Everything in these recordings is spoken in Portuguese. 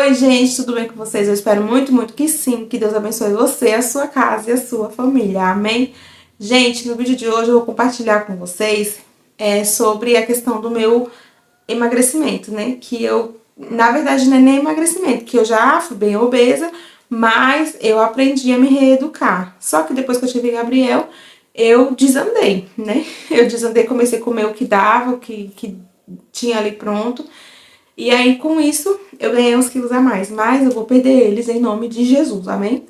Oi, gente, tudo bem com vocês? Eu espero muito, muito que sim, que Deus abençoe você, a sua casa e a sua família, amém? Gente, no vídeo de hoje eu vou compartilhar com vocês sobre a questão do meu emagrecimento, né? Que eu, na verdade, não é nem emagrecimento, que eu já fui bem obesa, mas eu aprendi a me reeducar. Só que depois que eu tive Gabriel, eu desandei, né? Eu desandei, comecei a comer o que dava, o que tinha ali pronto. E aí, com isso, eu ganhei uns quilos a mais, mas eu vou perder eles em nome de Jesus, amém?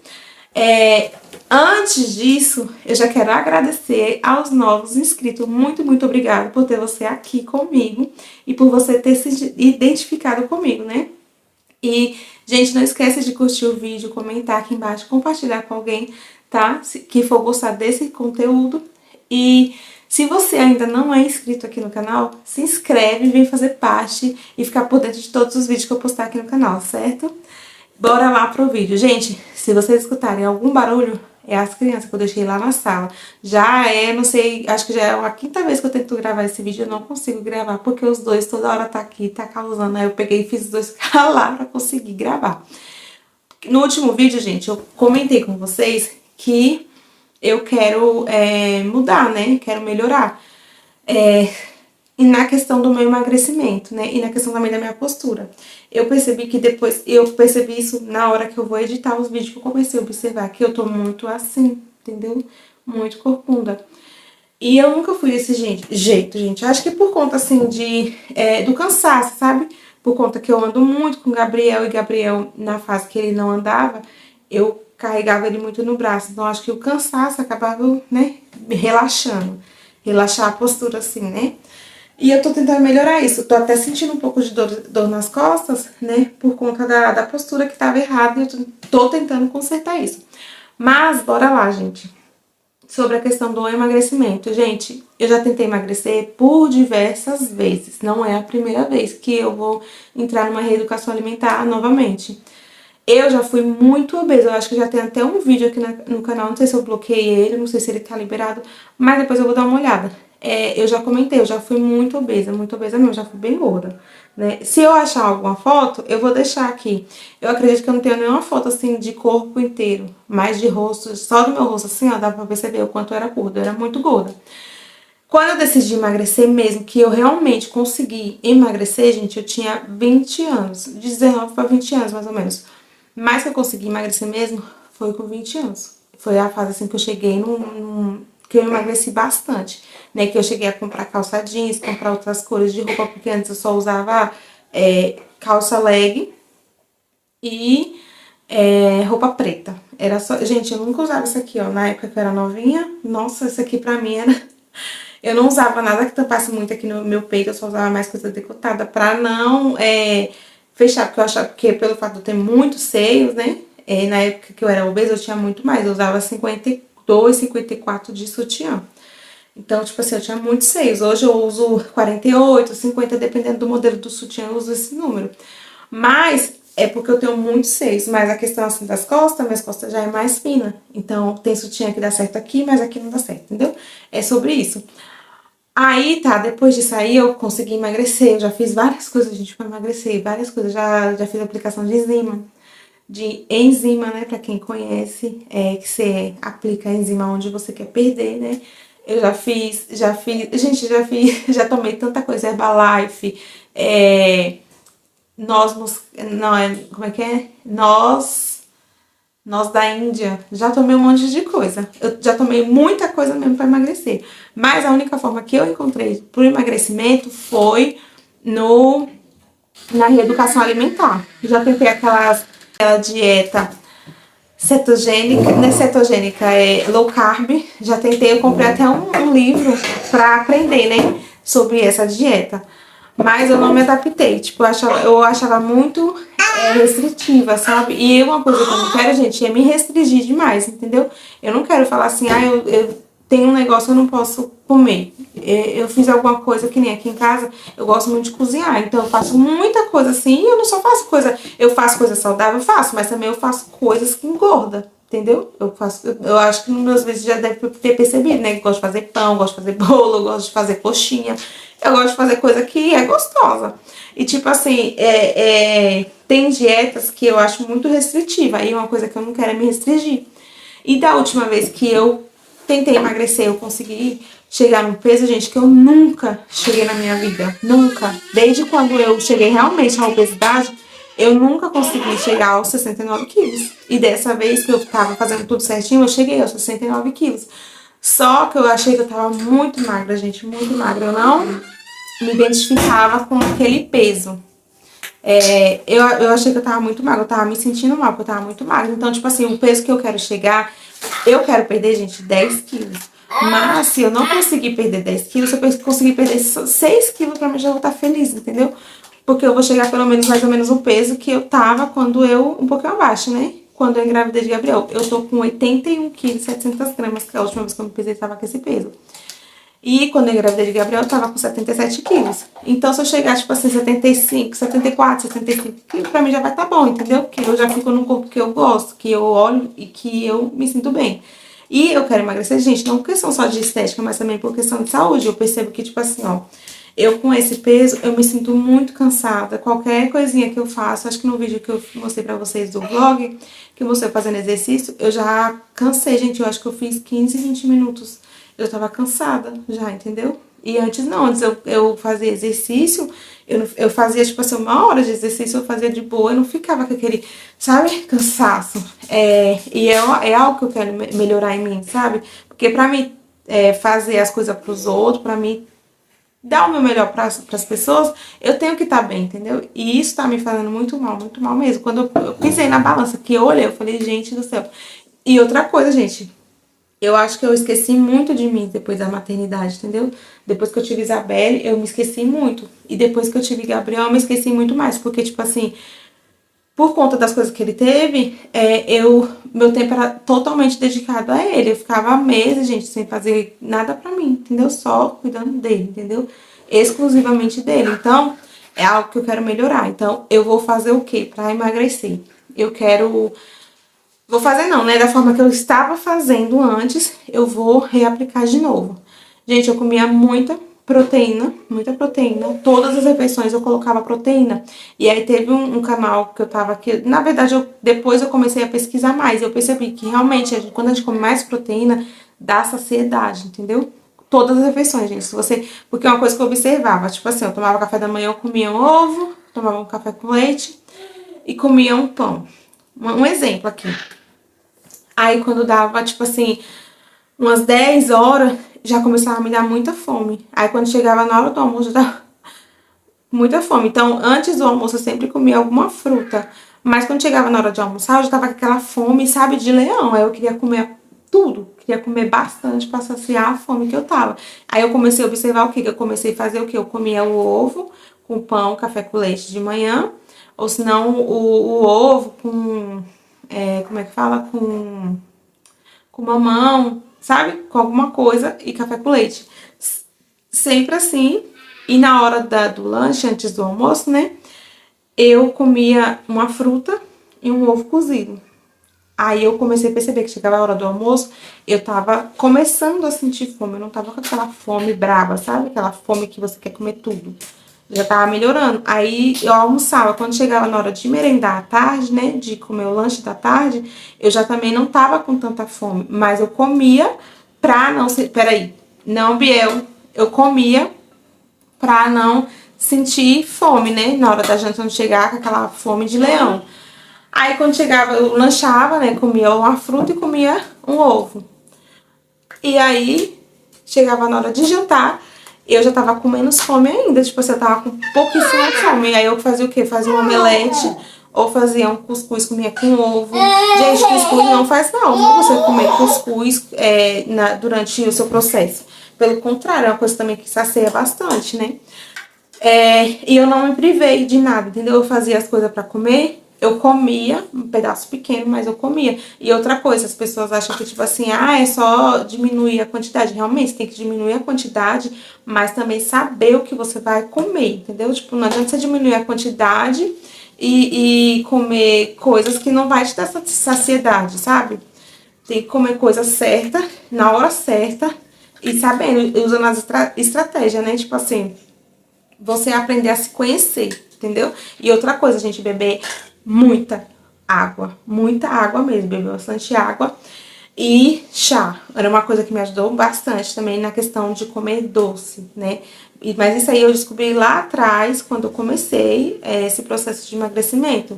Antes disso, eu já quero agradecer aos novos inscritos. Muito, muito obrigada por ter você aqui comigo e por você ter se identificado comigo, né? E, gente, não esqueça de curtir o vídeo, comentar aqui embaixo, compartilhar com alguém, tá? Que for gostar desse conteúdo. E se você ainda não é inscrito aqui no canal, se inscreve, vem fazer parte e ficar por dentro de todos os vídeos que eu postar aqui no canal, certo? Bora lá pro vídeo. Gente, se vocês escutarem algum barulho, é as crianças que eu deixei lá na sala. Não sei, acho que já é a quinta vez que eu tento gravar esse vídeo, eu não consigo gravar, porque os dois toda hora tá aqui, tá causando. Aí eu peguei e fiz os dois calar pra conseguir gravar. No último vídeo, gente, eu comentei com vocês que eu quero mudar, né? Quero melhorar. E na questão do meu emagrecimento, né? E na questão também da minha postura. Eu percebi que depois, eu percebi isso na hora que eu vou editar os vídeos, que eu comecei a observar que eu tô muito assim, entendeu? Muito corcunda. E eu nunca fui desse jeito, gente. Acho que por conta, assim, do cansaço, sabe? Por conta que eu ando muito com o Gabriel, e Gabriel, na fase que ele não andava, eu carregava ele muito no braço. Então, acho que o cansaço acabava, né, me relaxando. Relaxar a postura, assim, né? E eu tô tentando melhorar isso. Tô até sentindo um pouco de dor nas costas, né? Por conta da postura que tava errada. E eu tô tentando consertar isso. Mas, bora lá, gente. Sobre a questão do emagrecimento. Gente, eu já tentei emagrecer por diversas vezes. Não é a primeira vez que eu vou entrar numa reeducação alimentar novamente. Eu já fui muito obesa. Eu acho que já tem até um vídeo aqui no canal. Não sei se eu bloqueei ele, não sei se ele tá liberado. Mas depois eu vou dar uma olhada. Eu já comentei, eu já fui muito obesa mesmo, já fui bem gorda, né? Se eu achar alguma foto, eu vou deixar aqui. Eu acredito que eu não tenho nenhuma foto, assim, de corpo inteiro, mas de rosto, só do meu rosto, assim, ó, dá pra perceber o quanto eu era gorda, eu era muito gorda. Quando eu decidi emagrecer mesmo, que eu realmente consegui emagrecer, gente, eu tinha 20 anos, de 19 para 20 anos, mais ou menos. Mas que eu consegui emagrecer mesmo, foi com 20 anos. Foi a fase, assim, que eu cheguei que eu emagreci bastante, né? Que eu cheguei a comprar calça jeans, comprar outras cores de roupa, porque antes eu só usava calça leg e roupa preta. Era só... Gente, eu nunca usava isso aqui, ó. Na época que eu era novinha, nossa, isso aqui pra mim era... Eu não usava nada que tampasse muito aqui no meu peito, eu só usava mais coisa decotada pra não fechar, porque eu achava que pelo fato de eu ter muitos seios, né? Na época que eu era obesa, eu tinha muito mais, eu usava 52, 54 de sutiã. Então, tipo assim, eu tinha muitos seios. Hoje eu uso 48, 50, dependendo do modelo do sutiã, eu uso esse número. Mas é porque eu tenho muitos seios. Mas a questão, assim, das costas, minhas costas já é mais fina. Então, tem sutiã que dá certo aqui, mas aqui não dá certo, entendeu? É sobre isso. Aí, tá, depois disso aí, eu consegui emagrecer. Eu já fiz várias coisas, gente, pra emagrecer. Várias coisas. Já fiz aplicação de enzima, né, pra quem conhece, que você aplica a enzima onde você quer perder, né. Eu gente, já tomei tanta coisa, Herbalife, como é que é? Noz da Índia, já tomei um monte de coisa. Eu já tomei muita coisa mesmo pra emagrecer. Mas a única forma que eu encontrei pro emagrecimento foi na reeducação alimentar. Já tentei aquela dieta cetogênica, não é cetogênica, é low carb. Já tentei, eu comprei até um livro pra aprender, né, sobre essa dieta. Mas eu não me adaptei, tipo, eu achava muito restritiva, sabe? E uma coisa que eu não quero, gente, é me restringir demais, entendeu? Eu não quero falar assim, eu tenho um negócio, eu não posso comer. Eu fiz alguma coisa que nem aqui em casa, eu gosto muito de cozinhar, então eu faço muita coisa assim, e eu não só faço coisa, eu faço coisa saudável, eu faço, mas também eu faço coisas que engorda, entendeu? Eu acho que nos meus vídeos já deve ter percebido, né, que eu gosto de fazer pão, gosto de fazer bolo, gosto de fazer coxinha, Eu gosto de fazer coisa que é gostosa. E tipo assim, tem dietas que eu acho muito restritiva. Aí uma coisa que eu não quero é me restringir. E da última vez que eu tentei emagrecer, eu consegui chegar num peso, gente, que eu nunca cheguei na minha vida. Nunca. Desde quando eu cheguei realmente à obesidade, eu nunca consegui chegar aos 69 quilos. E dessa vez que eu tava fazendo tudo certinho, eu cheguei aos 69 quilos. Só que eu achei que eu tava muito magra, gente, muito magra. Eu não me identificava com aquele peso. Eu achei que eu tava muito magra, eu tava me sentindo mal, porque eu tava muito magra. Então, tipo assim, o peso que eu quero chegar, eu quero perder, gente, 10 quilos. Mas se eu não conseguir perder 10 quilos, se eu conseguir perder 6 quilos, pra mim já vou estar feliz, entendeu? Porque eu vou chegar pelo menos, mais ou menos, o peso que eu tava quando eu, um pouquinho abaixo, né? Quando eu engravidei de Gabriel. Eu tô com 81 quilos, 700 gramas, que a última vez que eu me pesei tava com esse peso. E quando eu engravidei de Gabriel, eu tava com 77 quilos. Então, se eu chegar, tipo assim, 75, 74, 75 quilos, pra mim já vai estar bom, entendeu? Porque eu já fico num corpo que eu gosto, que eu olho e que eu me sinto bem. E eu quero emagrecer, gente, não por questão só de estética, mas também por questão de saúde. Eu percebo que, tipo assim, ó, eu com esse peso, eu me sinto muito cansada. Qualquer coisinha que eu faço, acho que no vídeo que eu mostrei pra vocês do vlog, que eu mostrei fazendo exercício, eu já cansei, gente. Eu acho que eu fiz 15, 20 minutos. Eu tava cansada já, entendeu? E antes não, antes eu fazia exercício, eu fazia, tipo assim, 1 hora de exercício, eu fazia de boa, eu não ficava com aquele, sabe, cansaço. É algo que eu quero melhorar em mim, sabe? Porque pra mim fazer as coisas pros outros, pra mim dar o meu melhor pras pessoas, eu tenho que estar bem, entendeu? E isso tá me fazendo muito mal mesmo. Quando eu pisei na balança, que eu olhei, eu falei, gente do céu. E outra coisa, gente, eu acho que eu esqueci muito de mim depois da maternidade, entendeu? Depois que eu tive Isabelle, eu me esqueci muito. E depois que eu tive Gabriel, eu me esqueci muito mais. Porque, tipo assim, por conta das coisas que ele teve, meu tempo era totalmente dedicado a ele. Eu ficava meses, gente, sem fazer nada pra mim, entendeu? Só cuidando dele, entendeu? Exclusivamente dele. Então, é algo que eu quero melhorar. Então, eu vou fazer o quê? Pra emagrecer. Eu quero... Vou fazer não, né? Da forma que eu estava fazendo antes, eu vou reaplicar de novo. Gente, eu comia muita proteína, muita proteína. Todas as refeições eu colocava proteína. E aí teve um canal que eu tava aqui. Na verdade, depois eu comecei a pesquisar mais. Eu percebi que realmente, quando a gente come mais proteína, dá saciedade, entendeu? Todas as refeições, gente. Se você, porque é uma coisa que eu observava. Tipo assim, eu tomava café da manhã, eu comia um ovo, tomava um café com leite e comia um pão. Um exemplo aqui. Aí quando dava, tipo assim, umas 10 horas, já começava a me dar muita fome. Aí quando chegava na hora do almoço, eu tava com muita fome. Então, antes do almoço, eu sempre comia alguma fruta. Mas quando chegava na hora de almoçar, eu já tava com aquela fome, sabe, de leão. Aí eu queria comer tudo. Queria comer bastante pra saciar a fome que eu tava. Aí eu comecei a observar o que? Eu comecei a fazer o que? Eu comia o ovo com pão, café com leite de manhã. Ou senão o ovo com... como é que fala? Com mamão, sabe? Com alguma coisa e café com leite. Sempre assim. E na hora do lanche, antes do almoço, né? Eu comia uma fruta e um ovo cozido. Aí eu comecei a perceber que chegava a hora do almoço, eu tava começando a sentir fome. Eu não tava com aquela fome braba, sabe? Aquela fome que você quer comer tudo. Já tava melhorando. Aí eu almoçava. Quando chegava na hora de merendar à tarde, né? De comer o lanche da tarde, eu já também não tava com tanta fome. Mas eu comia pra não ser. Peraí. Não, Biel. Eu comia pra não sentir fome, né? Na hora da janta não chegar com aquela fome de leão. Aí quando chegava, eu lanchava, né? Comia uma fruta e comia um ovo. E aí, chegava na hora de jantar, eu já tava com menos fome ainda. Tipo assim, eu tava com pouquíssima fome. Aí eu fazia o quê? Fazia um omelete ou fazia um cuscuz, comia com ovo. Gente, cuscuz não faz mal você comer cuscuz durante o seu processo. Pelo contrário, é uma coisa também que sacia bastante, né? E eu não me privei de nada, entendeu? Eu fazia as coisas pra comer, eu comia, um pedaço pequeno, mas eu comia. E outra coisa, as pessoas acham que, tipo assim, é só diminuir a quantidade. Realmente, tem que diminuir a quantidade, mas também saber o que você vai comer, entendeu? Tipo, não adianta você diminuir a quantidade e comer coisas que não vai te dar saciedade, sabe? Tem que comer coisa certa, na hora certa, e sabendo, usando as estratégias, né? Tipo assim... você aprender a se conhecer, entendeu? E outra coisa, gente, beber muita água mesmo, beber bastante água. E chá, era uma coisa que me ajudou bastante também na questão de comer doce, né? Mas isso aí eu descobri lá atrás, quando eu comecei esse processo de emagrecimento.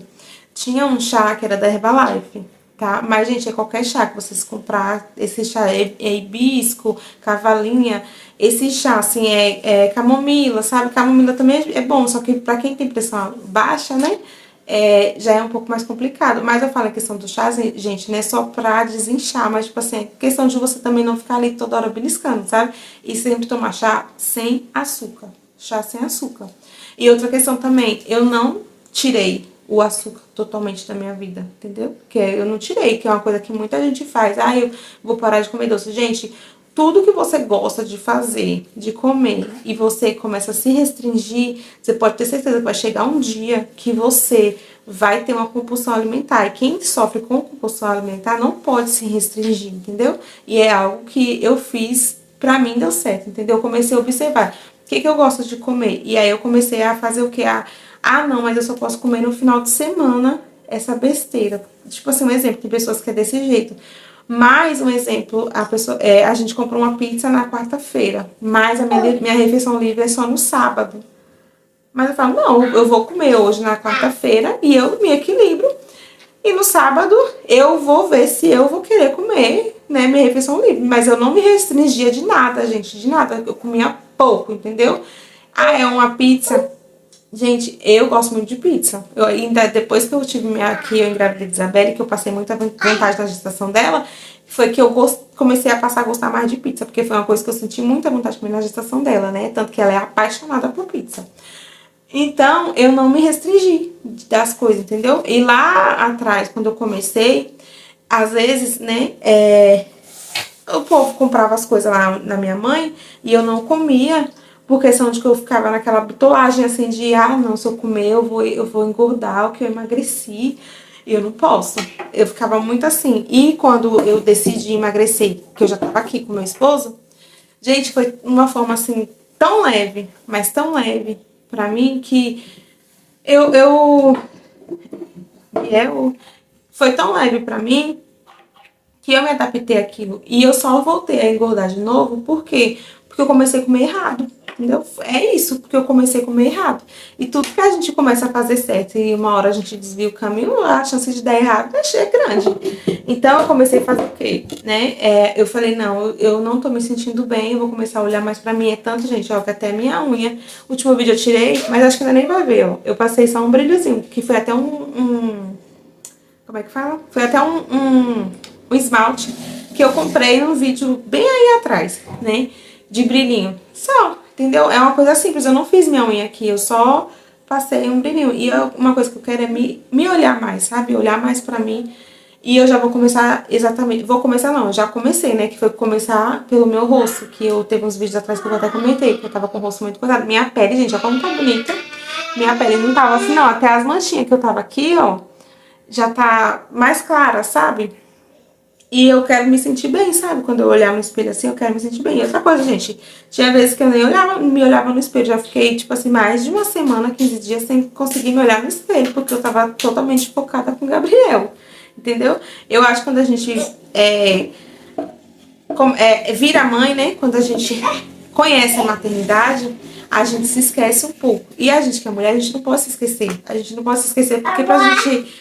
Tinha um chá que era da Herbalife, tá? Mas, gente, é qualquer chá que vocês comprar. Esse chá é hibisco, cavalinha. Esse chá, assim, é camomila, sabe? Camomila também é bom, só que pra quem tem pressão baixa, né? Já é um pouco mais complicado. Mas eu falo a questão do chá, gente, não é só pra desinchar, mas, tipo assim, questão de você também não ficar ali toda hora beliscando, sabe? E sempre tomar chá sem açúcar. Chá sem açúcar. E outra questão também, eu não tirei o açúcar totalmente da minha vida, entendeu? Porque eu não tirei, que é uma coisa que muita gente faz. Ah, eu vou parar de comer doce. Gente, tudo que você gosta de fazer, de comer, e você começa a se restringir, você pode ter certeza que vai chegar um dia que você vai ter uma compulsão alimentar. E quem sofre com compulsão alimentar não pode se restringir, entendeu? E é algo que eu fiz, pra mim deu certo, entendeu? Eu comecei a observar o que eu gosto de comer. E aí eu comecei a fazer o que? Não, mas eu só posso comer no final de semana essa besteira. Tipo assim, um exemplo, tem pessoas que é desse jeito. Mais um exemplo, a gente comprou uma pizza na quarta-feira, mas a minha refeição livre é só no sábado. Mas eu falo, não, eu vou comer hoje na quarta-feira e eu me equilibro. E no sábado eu vou ver se eu vou querer comer, né, minha refeição livre. Mas eu não me restringia de nada, gente, de nada. Eu comia pouco, entendeu? É uma pizza. Gente, eu gosto muito de pizza. Eu ainda, depois que eu que eu engravidei de Isabelle, que eu passei muita vontade na gestação dela, foi que eu comecei a passar a gostar mais de pizza, porque foi uma coisa que eu senti muita vontade de comer na gestação dela, né? Tanto que ela é apaixonada por pizza. Então, eu não me restringi das coisas, entendeu? E lá atrás, quando eu comecei, às vezes, né, o povo comprava as coisas lá na minha mãe e eu não comia, por questão de que eu ficava naquela bitolagem assim de, não, se eu comer eu vou engordar, o que eu emagreci, e eu não posso. Eu ficava muito assim. E quando eu decidi emagrecer, que eu já tava aqui com meu esposo, gente, foi uma forma assim tão leve, mas tão leve pra mim que eu foi tão leve pra mim que eu me adaptei àquilo. E eu só voltei a engordar de novo, por quê? Porque eu comecei a comer errado, entendeu? É isso, porque eu comecei a comer errado. E tudo que a gente começa a fazer certo e uma hora a gente desvia o caminho, a chance de dar errado é grande. Então eu comecei a fazer o quê? Né? Eu falei, não, eu não tô me sentindo bem, eu vou começar a olhar mais pra mim. É tanto, gente, ó, que até minha unha, o último vídeo eu tirei, mas acho que ainda nem vai ver, ó. Eu passei só um brilhozinho, que foi até como é que fala? Foi até um esmalte que eu comprei num vídeo bem aí atrás, né? De brilhinho. Só, entendeu? É uma coisa simples. Eu não fiz minha unha aqui, eu só passei um brilhinho. E uma coisa que eu quero é me olhar mais, sabe? Olhar mais pra mim. E eu já vou começar exatamente... Vou começar não, eu já comecei, né? Que foi começar pelo meu rosto. Que eu teve uns vídeos atrás que eu até comentei. Que eu tava com o rosto muito coisado. Minha pele, gente, olha como tá bonita. Minha pele não tava assim, não. Até as manchinhas que eu tava aqui, ó, já tá mais clara, sabe? E eu quero me sentir bem, sabe? Quando eu olhar no espelho assim, eu quero me sentir bem. E outra coisa, gente, tinha vezes que eu nem me olhava no espelho. Já fiquei, tipo assim, mais de uma semana, 15 dias sem conseguir me olhar no espelho, porque eu tava totalmente focada com o Gabriel. Entendeu? Eu acho que quando a gente vira mãe, né? Quando a gente conhece a maternidade, a gente se esquece um pouco. E a gente que é mulher, a gente não pode se esquecer. A gente não pode se esquecer, porque pra gente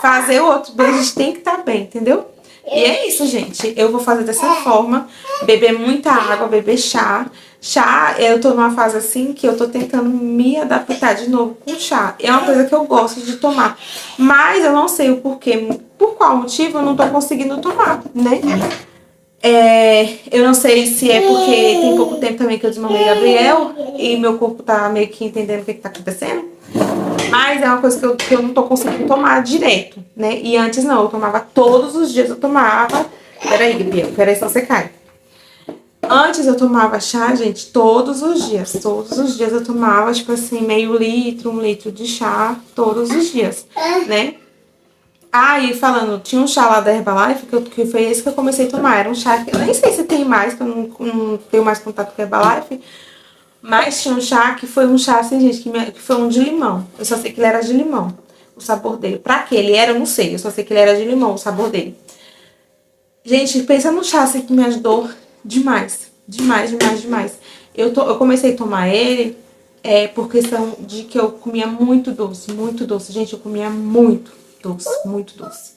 fazer o outro bem, a gente tem que estar bem, entendeu? E é isso, gente. Eu vou fazer dessa forma, beber muita água, beber chá. Chá, eu tô numa fase assim que eu tô tentando me adaptar de novo com chá. É uma coisa que eu gosto de tomar. Mas eu não sei o porquê, por qual motivo eu não tô conseguindo tomar, né? Eu não sei se é porque tem pouco tempo também que eu desmamei Gabriel e meu corpo tá meio que entendendo o que tá acontecendo. Mas é uma coisa que eu não tô conseguindo tomar direto, né? E antes não, eu tomava todos os dias, eu tomava... Peraí, Gabriel, peraí, senão você cai. Antes eu tomava chá, gente, todos os dias. Todos os dias eu tomava, tipo assim, meio litro, 1 litro de chá, todos os dias, né? E falando, tinha um chá lá da Herbalife, que foi esse que eu comecei a tomar. Era um chá que eu nem sei se tem mais, que eu não tenho mais contato com a Herbalife. Mas tinha um chá que foi um chá, assim, gente, que foi um de limão. Eu só sei que ele era de limão, o sabor dele. Pra que ele era, eu não sei. Eu só sei que ele era de limão, o sabor dele. Gente, pensa no chá, assim, que me ajudou demais. Demais, demais, demais. Eu comecei a tomar ele por questão de que eu comia muito doce, muito doce. Gente, eu comia muito doce, muito doce.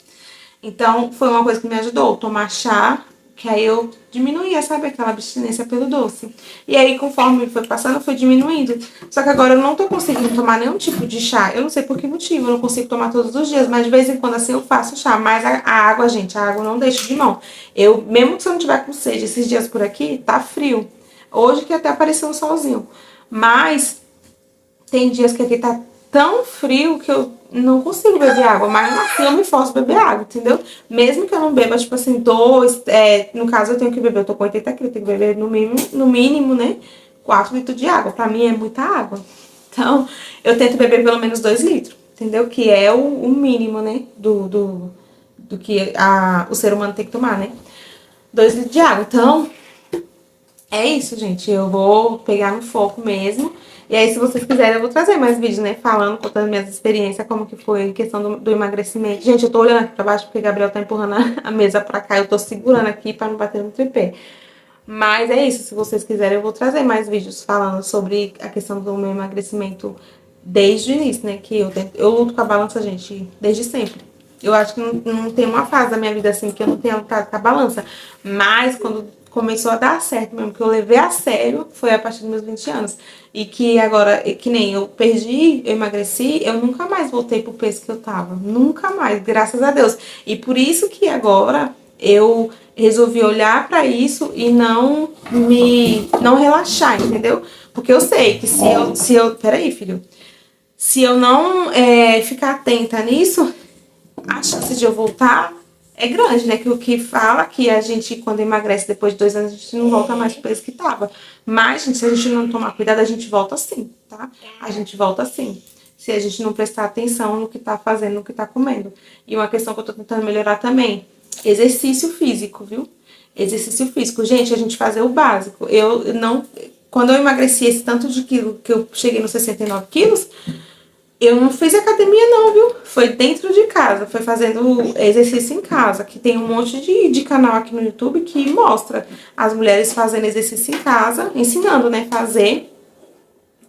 Então, foi uma coisa que me ajudou, tomar chá, que aí eu diminuía, sabe, aquela abstinência pelo doce. E aí, conforme foi passando, foi diminuindo. Só que agora eu não tô conseguindo tomar nenhum tipo de chá. Eu não sei por que motivo, eu não consigo tomar todos os dias, mas de vez em quando, assim, eu faço chá. Mas a água, gente, a água eu não deixo de mão. Eu, mesmo que se eu não tiver com sede, esses dias por aqui, tá frio. Hoje que até apareceu um solzinho. Mas tem dias que aqui tá tão frio que eu não consigo beber água, mas assim eu me forço a beber água, entendeu? Mesmo que eu não beba, tipo assim, no caso eu tenho que beber, eu tô com 80 quilos, eu tenho que beber no mínimo, né, 4 litros de água. Pra mim é muita água. Então, eu tento beber pelo menos 2 litros, entendeu? Que é o mínimo, né, do que o ser humano tem que tomar, né? 2 litros de água. Então, é isso, gente. Eu vou pegar no foco mesmo. E aí, se vocês quiserem, eu vou trazer mais vídeos, né? Falando, contando minhas experiências, como que foi em questão do emagrecimento. Gente, eu tô olhando aqui pra baixo porque o Gabriel tá empurrando a mesa pra cá. Eu tô segurando aqui pra não bater no tripé. Mas é isso. Se vocês quiserem, eu vou trazer mais vídeos falando sobre a questão do meu emagrecimento desde o início, né? Que eu luto com a balança, gente, desde sempre. Eu acho que não tem uma fase da minha vida assim que eu não tenha lutado com a balança. Mas quando começou a dar certo mesmo, que eu levei a sério, foi a partir dos meus 20 anos. E que agora, que nem eu perdi, eu emagreci, eu nunca mais voltei pro peso que eu tava. Nunca mais, graças a Deus. E por isso que agora eu resolvi olhar pra isso e não relaxar, entendeu? Porque eu sei que peraí, filho. Se eu não ficar atenta nisso, a chance de eu voltar é grande, né? Que o que fala que a gente, quando emagrece depois de 2 anos, a gente não volta mais pro peso que tava. Mas, gente, se a gente não tomar cuidado, a gente volta sim, tá? A gente volta sim. Se a gente não prestar atenção no que tá fazendo, no que tá comendo. E uma questão que eu tô tentando melhorar também, exercício físico, viu? Exercício físico. Gente, a gente fazer o básico. Quando eu emagreci esse tanto de quilo, que eu cheguei nos 69 quilos, eu não fiz academia não, viu? Foi dentro de casa, foi fazendo exercício em casa, que tem um monte de canal aqui no YouTube que mostra as mulheres fazendo exercício em casa, ensinando, né, fazer.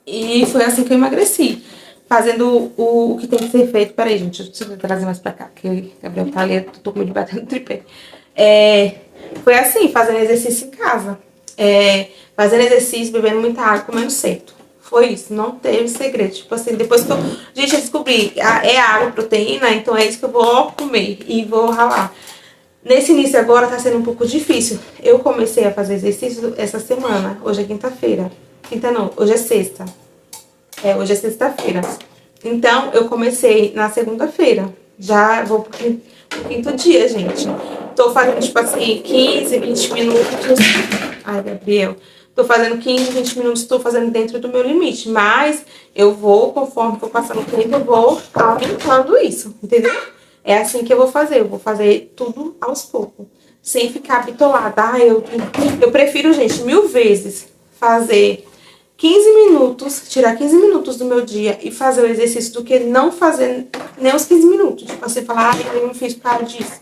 E foi assim que eu emagreci. Fazendo o que tem que ser feito. Peraí, gente, deixa eu trazer mais pra cá, que o Gabriel tá ali, eu tô com medo de bater no tripé. Foi assim, fazendo exercício em casa. Fazendo exercício, bebendo muita água, comendo certo. Foi isso, não teve segredo. Tipo assim, depois que gente, eu descobri, água, proteína, então é isso que eu vou comer e vou ralar. Nesse início agora tá sendo um pouco difícil. Eu comecei a fazer exercício essa semana. Hoje é quinta-feira. Quinta não, hoje é sexta. Hoje é sexta-feira. Então, eu comecei na segunda-feira. Já vou pro quinto dia, gente. Tô fazendo, tipo assim, 15, 20 minutos. Ai, Gabriel. Tô fazendo 15, 20 minutos, tô fazendo dentro do meu limite. Mas eu vou, conforme for passando o tempo, eu vou aumentando isso, entendeu? É assim que eu vou fazer. Eu vou fazer tudo aos poucos. Sem ficar bitolada. Eu prefiro, gente, 1000 vezes fazer 15 minutos, tirar 15 minutos do meu dia e fazer o exercício do que não fazer nem os 15 minutos. Tipo, você falar, eu não fiz por causa disso.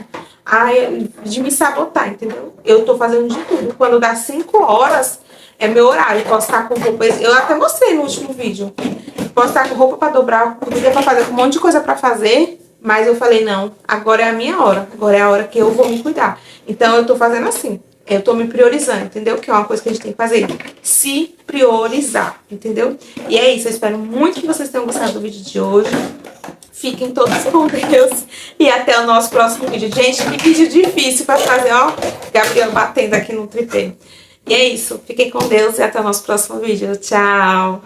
De me sabotar, entendeu? Eu tô fazendo de tudo. Quando dá 5 horas, é meu horário. Eu posso estar com roupa. Eu até mostrei no último vídeo. Posso estar com roupa pra dobrar, comida pra fazer, com um monte de coisa pra fazer. Mas eu falei, não, agora é a minha hora. Agora é a hora que eu vou me cuidar. Então eu tô fazendo assim. Eu tô me priorizando, entendeu? Que é uma coisa que a gente tem que fazer. Se priorizar, entendeu? E é isso. Eu espero muito que vocês tenham gostado do vídeo de hoje. Fiquem todos com Deus. E até o nosso próximo vídeo. Gente, que vídeo difícil pra fazer, ó. Gabriel batendo aqui no tripé. E é isso. Fiquem com Deus e até o nosso próximo vídeo. Tchau.